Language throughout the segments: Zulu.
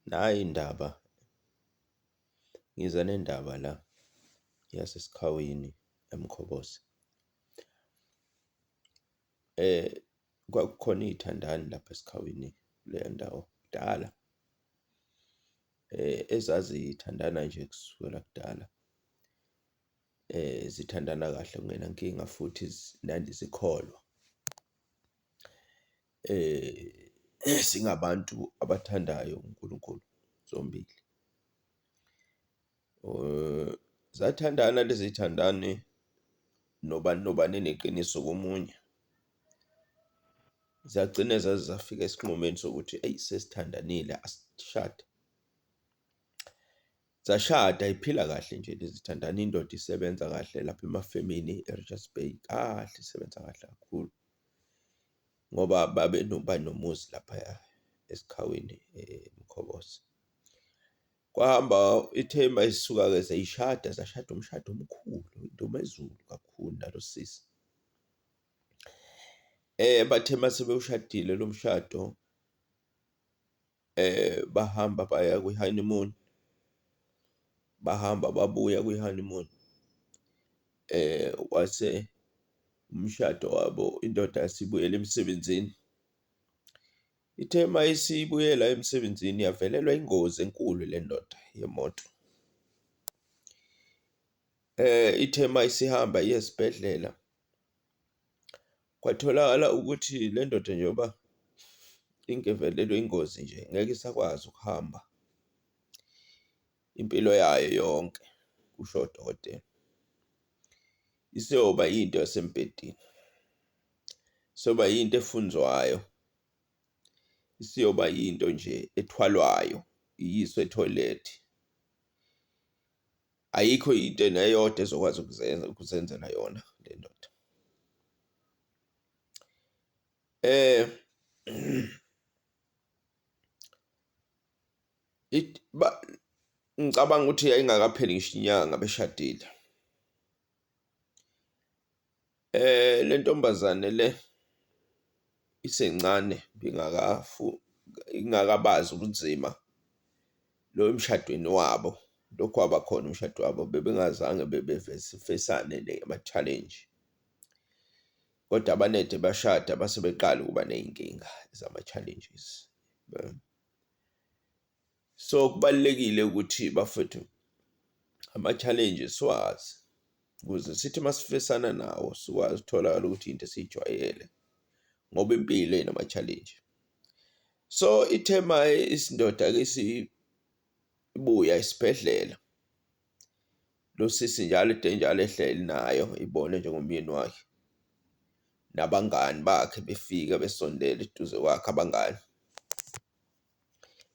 Nayi indaba, ngiza nendaba la yasesikhawini eMkhobozi. Kwakukhona iy'thandani lapha esikhawini kuleyo ndawo kudala, ezazithandana nje kusukela kudala. Zithandana kahle kungenankinga futhi nandi zikholwa. Singabantu abathandayo uNkulunkulu zombili. Zathandana lezi thandani, nobani nobani eneqiniso komunye. Zagcina zaze zafika esinqumeni sokuthi eyi sesithandanile asishade. Zashada, y'phila kahle nje lezi thandana. Indoda isebenza kahle lapha emafemini e-Richards Bay, kahle isebenza kahle kakhulu, ngoba banomuzi laphaya esikhawini eMkhobozi. Kwahamba ithe mayisuka-ke zayishada, zashada umshado omkhulu, indumezulu kakhulu nalo sisi. Bathe mase bewushadile lo mshado, bahamba baya kwi-honeymoon, bahamba babuya kwi-honeymoon. Wase umshado wabo, indoda yasibuyela emsebenzini. Ithe mayisibuyela emsebenzini yavelelwa ingozi enkulu le ndoda yemoto. Ithe mayisihamba iye esibhedlela, kwatholakala ukuthi le ndoda njengoba ingevelelwe ingozi nje ngeke isakwazi ukuhamba impilo yayo yonke, kusho udokotela. Isiyoba yinto yasembhedeni, isiyoba yinto efunzwayo, isiyoba yinto nje ethwalwayo, iyiswe ethoyilethi. Ayikho into neyodwa ezokwazi ukuzenzela yona le ndoda. Ngicabanga ukuthi yayingakapheli ngisho inyanga beshadile. Le ntombazane le isencane, ingakabazi ubunzima lo emshadweni wabo. Lokhu wabakhona umshado wabo, bebengazange befesane nama-challenge, kodwa abanede bashada base beqala ukuba ney'nkinga zama-challenges. So kubalulekile ukuthi bafowethu ama-challenges siwazi, ukuze sithi masifesana nawo sikwazi ukutholakala ukuthi into esiyijwayele, ngoba impilo inama-challenge. So ithe isindoda-ke isibuya esibhedlela, lo sisi njalo ede njalo ehleli nayo, ibone njengomyeni wakhe, nabangani bakhe befika besondela eduze kwakhe, abangani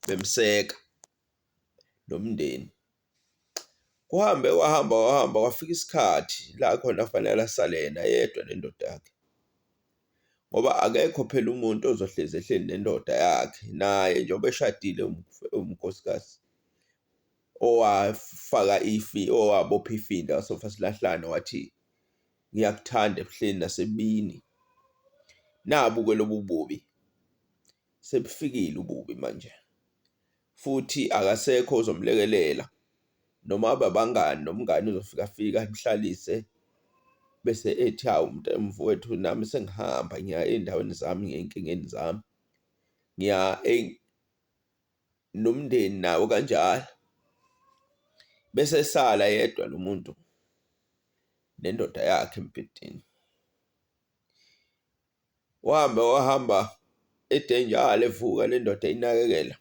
bemseka nomndeni. Wahamba kwafika isikhathi la khona kufanele asale yena yedwa nendoda yakhe, ngoba akekho phela umuntu ozohlezi ehleli nendoda yakhe. Naye njengoba eshadile unkosikazi, owabopha ifinda wasofa silahlane, wathi ngiyakuthanda ebuhleni nasebini. Nabu-ke lobu bubi, sebufikile ububi manje, futhi akasekho ozomlekelela, noma ababangani, nomngani uzofika fika amhlalise bese ethi, hawu mfowethu, nami sengihamba ngiya ey'ndaweni zami, ngiya ey'nkingeni zami, ngiya nomndeni nawo kanjalo. Bese esala yedwa lo muntu nendoda yakhe embhedeni. Wahamba ede njalo evuka le ndoda eyinakekela,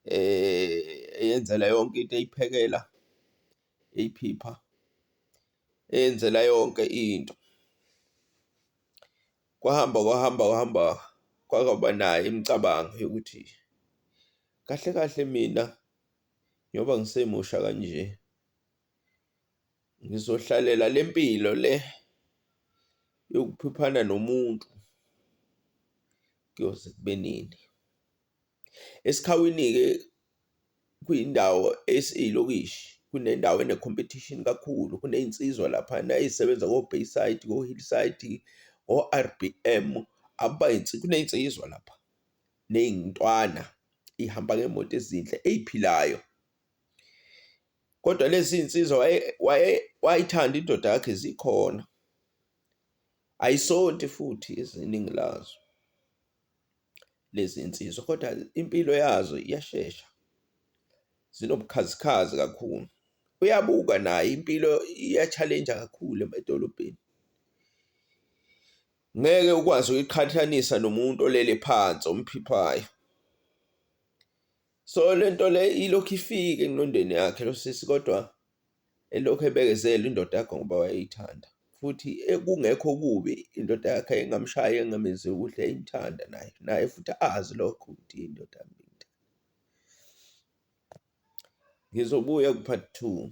eyenzela yonke into, eyiphekela, eyiphipha, eyenzela yonke into. Kwahamba kwaba nayo imicabango yokuthi kahle kahle mina njengoba ngisemusha kanje, ngizohlalela le mpilo le yokuphiphana nomuntu kuyoze kube nini. Esikhawini-ke kuyindawo eyilokishi, kunendawo ene-competition kakhulu, kuney'nsizwa laphana ey'sebenza ko-Bayside, ko-Hillside, o-RBM, kuneyinsizwa lapha ney'ntwana ihamba ngemoto ezinhle ey'philayo. Kodwa lezi iy'nsizwa wayithanda indoda yakhe zikhona, ayisonti futhi iziningi lazo lezi nsizwa, kodwa impilo yazo iyashesha, zinobukhazikhazi kakhulu. Uyabuka naye impilo iya-challenge-a kakhulu emadolobheni. Ngeke ukwazi ukuyiqhathanisa nomuntu olele phansi omphiphayo. So le nto le ilokhu ifika engqondweni yakhe lo sisi, kodwa elokhu ebekezela indoda yakhe ngoba wayeyithanda, futhi kungekho kubi indoda yakhe engamshaya engamenzeli kuhle, eyimthanda naye futhi azi lokho ukuthi indoda yami. Ngizobuya ku-part 2.